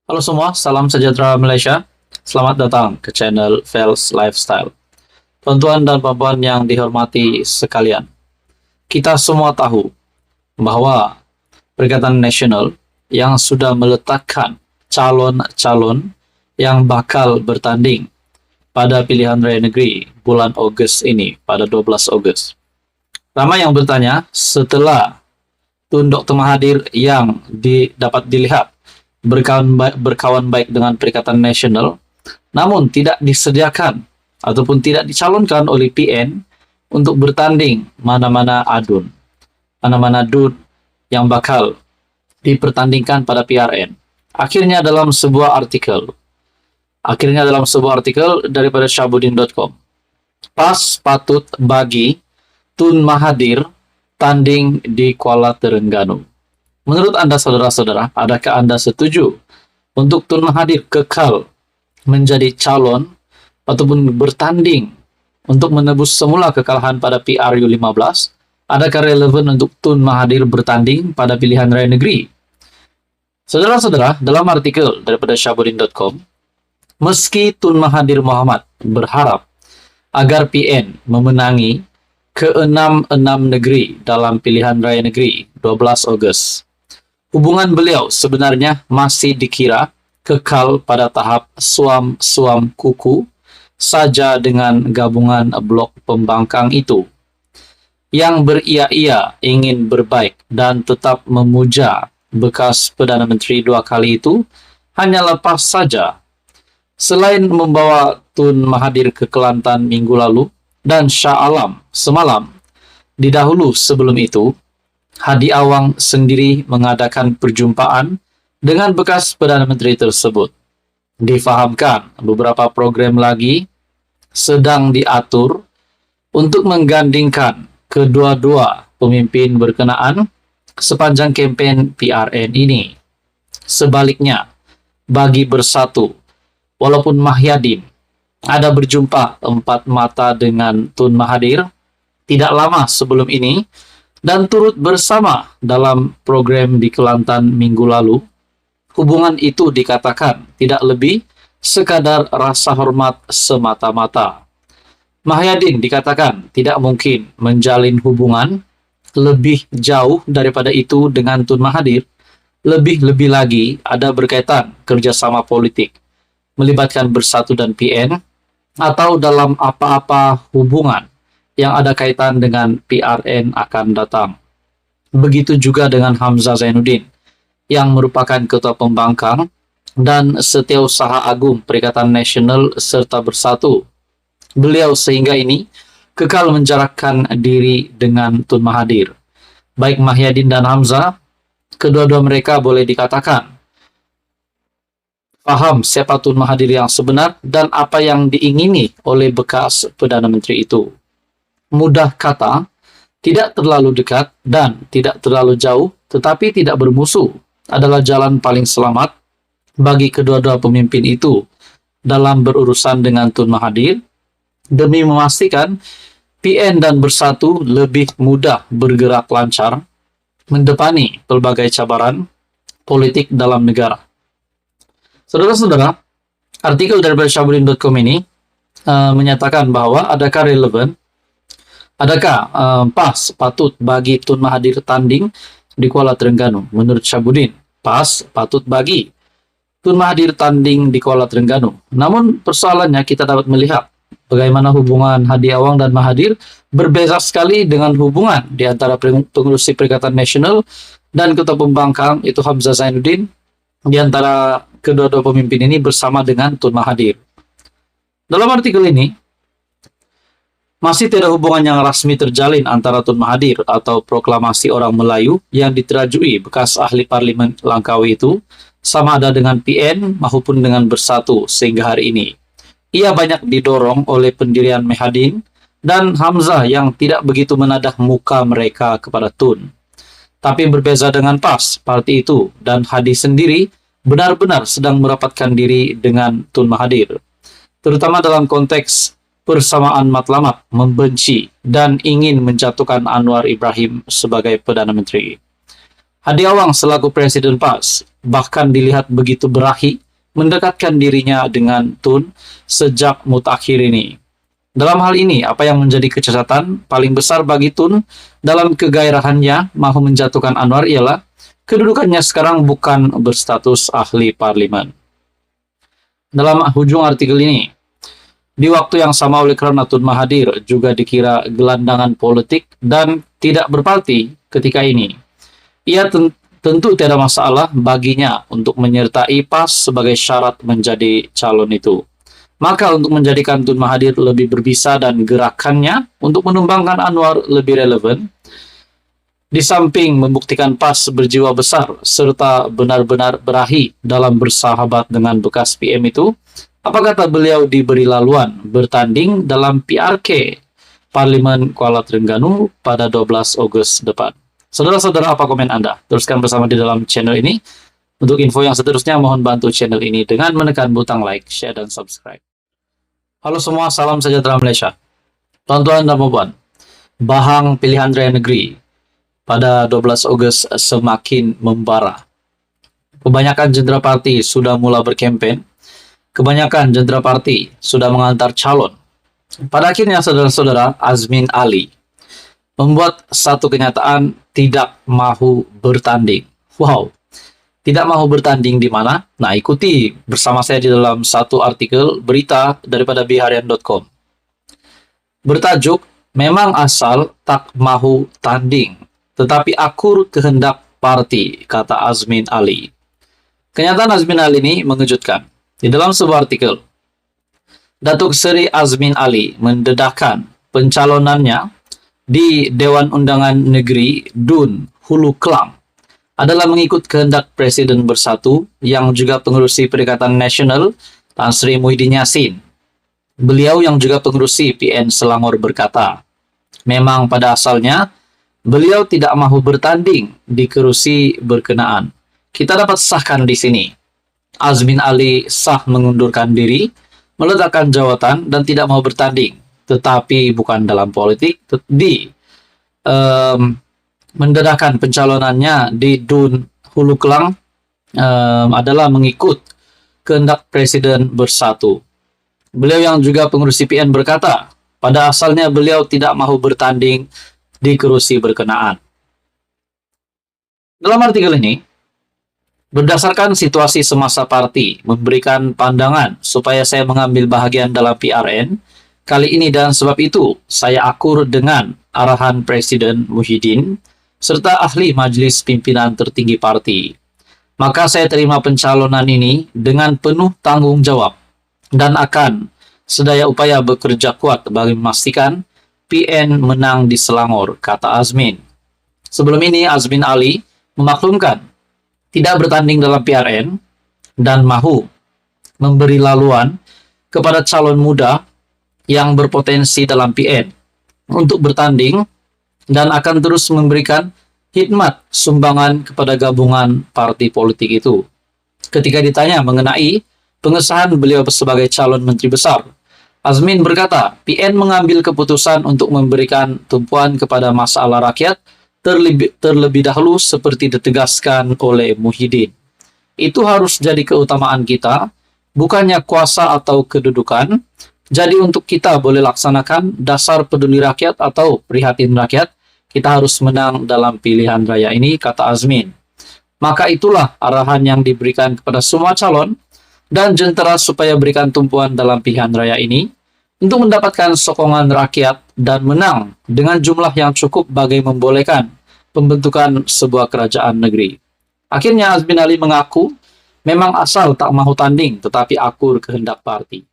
Halo semua, salam sejahtera Malaysia. Selamat datang ke channel Fels Lifestyle. Tuan-tuan dan puan-puan yang dihormati sekalian, kita semua tahu bahwa Perikatan Nasional yang sudah meletakkan calon-calon yang bakal bertanding pada pilihan raya negeri bulan Ogos ini, pada 12 Ogos. Ramai yang bertanya, setelah Tun Dr. Mahathir yang dapat dilihat berkawan baik dengan Perikatan Nasional, namun tidak disediakan ataupun tidak dicalonkan oleh PN untuk bertanding mana-mana DUN yang bakal dipertandingkan pada PRN. Akhirnya dalam sebuah artikel daripada Syahbudin.com, PAS patut bagi Tun Mahathir tanding di Kuala Terengganu. Menurut Anda saudara-saudara, adakah Anda setuju untuk Tun Mahathir kekal menjadi calon ataupun bertanding untuk menebus semula kekalahan pada PRU15? Adakah relevan untuk Tun Mahathir bertanding pada pilihan raya negeri? Saudara-saudara, dalam artikel daripada Syahbudin.com, meski Tun Mahathir Mohamad berharap agar PN memenangi ke-6 negeri dalam pilihan raya negeri 12 Ogos, hubungan beliau sebenarnya masih dikira kekal pada tahap suam-suam kuku saja dengan gabungan blok pembangkang itu yang beria-ia ingin berbaik dan tetap memuja bekas Perdana Menteri 2 kali itu hanya lepas saja. Selain membawa Tun Mahathir ke Kelantan minggu lalu dan Shah Alam semalam, didahulu sebelum itu Hadi Awang sendiri mengadakan perjumpaan dengan bekas Perdana Menteri tersebut. Difahamkan beberapa program lagi sedang diatur untuk menggandingkan kedua-dua pemimpin berkenaan sepanjang kempen PRN ini. Sebaliknya, bagi Bersatu, walaupun Mahyadin ada berjumpa empat mata dengan Tun Mahathir tidak lama sebelum ini dan turut bersama dalam program di Kelantan minggu lalu, hubungan itu dikatakan tidak lebih sekadar rasa hormat semata-mata. Mahyadin dikatakan tidak mungkin menjalin hubungan lebih jauh daripada itu dengan Tun Mahathir. Lebih-lebih lagi ada berkaitan kerjasama politik melibatkan Bersatu dan PN atau dalam apa-apa hubungan yang ada kaitan dengan PRN akan datang. Begitu juga dengan Hamzah Zainuddin, yang merupakan Ketua Pembangkang dan Setiausaha Agung Perikatan Nasional serta Bersatu. Beliau sehingga ini kekal menjarakkan diri dengan Tun Mahathir. Baik Mahyadin dan Hamzah, kedua-dua mereka boleh dikatakan paham siapa Tun Mahathir yang sebenar dan apa yang diingini oleh bekas Perdana Menteri itu. Mudah kata, tidak terlalu dekat dan tidak terlalu jauh, tetapi tidak bermusuh adalah jalan paling selamat bagi kedua-dua pemimpin itu dalam berurusan dengan Tun Mahathir, demi memastikan PN dan Bersatu lebih mudah bergerak lancar mendepani pelbagai cabaran politik dalam negara. Saudara-saudara, artikel dari Syahbudin.com ini menyatakan bahwa adakah PAS patut bagi Tun Mahathir tanding di Kuala Terengganu? Menurut Syahbudin, PAS patut bagi Tun Mahathir tanding di Kuala Terengganu. Namun persoalannya kita dapat melihat bagaimana hubungan Hadi Awang dan Mahathir berbeza sekali dengan hubungan di antara pengurusi Perikatan Nasional dan Ketua Pembangkang itu Hamzah Zainuddin di antara kedua-dua pemimpin ini bersama dengan Tun Mahathir. Dalam artikel ini masih tidak hubungan yang rasmi terjalin antara Tun Mahathir atau proklamasi orang Melayu yang diterajui bekas ahli parlimen Langkawi itu sama ada dengan PN maupun dengan Bersatu sehingga hari ini. Ia banyak didorong oleh pendirian Mahyadin dan Hamzah yang tidak begitu menadah muka mereka kepada Tun. Tapi berbeza dengan PAS, parti itu dan Hadi sendiri benar-benar sedang merapatkan diri dengan Tun Mahathir, terutama dalam konteks persamaan matlamat membenci dan ingin menjatuhkan Anwar Ibrahim sebagai Perdana Menteri. Hadi Awang selaku Presiden PAS bahkan dilihat begitu berahi mendekatkan dirinya dengan Tun sejak mutakhir ini. Dalam hal ini, apa yang menjadi kecacatan paling besar bagi Tun dalam kegairahannya mahu menjatuhkan Anwar ialah kedudukannya sekarang bukan berstatus ahli parlimen. Dalam hujung artikel ini, di waktu yang sama oleh karena Tun Mahathir juga dikira gelandangan politik dan tidak berparti ketika ini. Ia tentu tidak masalah baginya untuk menyertai PAS sebagai syarat menjadi calon itu. Maka untuk menjadikan Tun Mahathir lebih berbisa dan gerakannya untuk menumbangkan Anwar lebih relevan, di samping membuktikan PAS berjiwa besar serta benar-benar berahi dalam bersahabat dengan bekas PM itu, apa kata beliau diberi laluan bertanding dalam PRK Parlimen Kuala Terengganu pada 12 Agustus depan. Saudara-saudara, apa komen Anda? Teruskan bersama di dalam channel ini. Untuk info yang seterusnya, mohon bantu channel ini dengan menekan butang like, share, dan subscribe. Halo semua, salam sejahtera Malaysia. Tuan-tuan dan puan, bahang pilihan raya negeri pada 12 Ogos semakin membara. Kebanyakan jentera parti sudah mula berkempen. Kebanyakan jentera parti sudah mengantar calon. Pada akhirnya, saudara-saudara, Azmin Ali membuat satu kenyataan tidak mahu bertanding. Wow, tidak mahu bertanding di mana? Nah, ikuti bersama saya di dalam satu artikel berita daripada biharian.com. Bertajuk, memang asal tak mahu tanding, tetapi akur kehendak parti, kata Azmin Ali. Kenyataan Azmin Ali ini mengejutkan. Di dalam sebuah artikel, Datuk Seri Azmin Ali mendedahkan pencalonannya di Dewan Undangan Negeri Dun Hulu Klang adalah mengikut kehendak Presiden Bersatu yang juga pengerusi Perikatan Nasional Tan Sri Muhyiddin Yassin. Beliau yang juga pengerusi PN Selangor berkata, memang pada asalnya beliau tidak mahu bertanding di kerusi berkenaan. Kita dapat sahkan di sini. Azmin Ali sah mengundurkan diri, meletakkan jawatan dan tidak mau bertanding, tetapi bukan dalam politik, mendedahkan pencalonannya di Dun Hulu Klang adalah mengikut kehendak Presiden Bersatu. Beliau yang juga pengurusi PN berkata, pada asalnya beliau tidak mahu bertanding di kerusi berkenaan. Dalam artikel ini, berdasarkan situasi semasa parti memberikan pandangan supaya saya mengambil bahagian dalam PRN kali ini, dan sebab itu saya akur dengan arahan Presiden Muhyiddin serta ahli Majelis Pimpinan Tertinggi Parti. Maka saya terima pencalonan ini dengan penuh tanggung jawab dan akan sedaya upaya bekerja kuat bagi memastikan PN menang di Selangor, kata Azmin. Sebelum ini Azmin Ali memaklumkan tidak bertanding dalam PRN dan mahu memberi laluan kepada calon muda yang berpotensi dalam PN untuk bertanding dan akan terus memberikan khidmat sumbangan kepada gabungan parti politik itu. Ketika ditanya mengenai pengesahan beliau sebagai calon menteri besar, Azmin berkata, PN mengambil keputusan untuk memberikan tumpuan kepada masalah rakyat terlebih dahulu seperti ditegaskan oleh Muhyiddin. Itu harus jadi keutamaan kita, bukannya kuasa atau kedudukan. Jadi untuk kita boleh laksanakan dasar peduli rakyat atau prihatin rakyat, kita harus menang dalam pilihan raya ini, kata Azmin. Maka itulah arahan yang diberikan kepada semua calon dan jentera supaya berikan tumpuan dalam pilihan raya ini untuk mendapatkan sokongan rakyat dan menang dengan jumlah yang cukup bagi membolehkan pembentukan sebuah kerajaan negeri. Akhirnya Azmin Ali mengaku memang asal tak mahu tanding tetapi akur kehendak parti.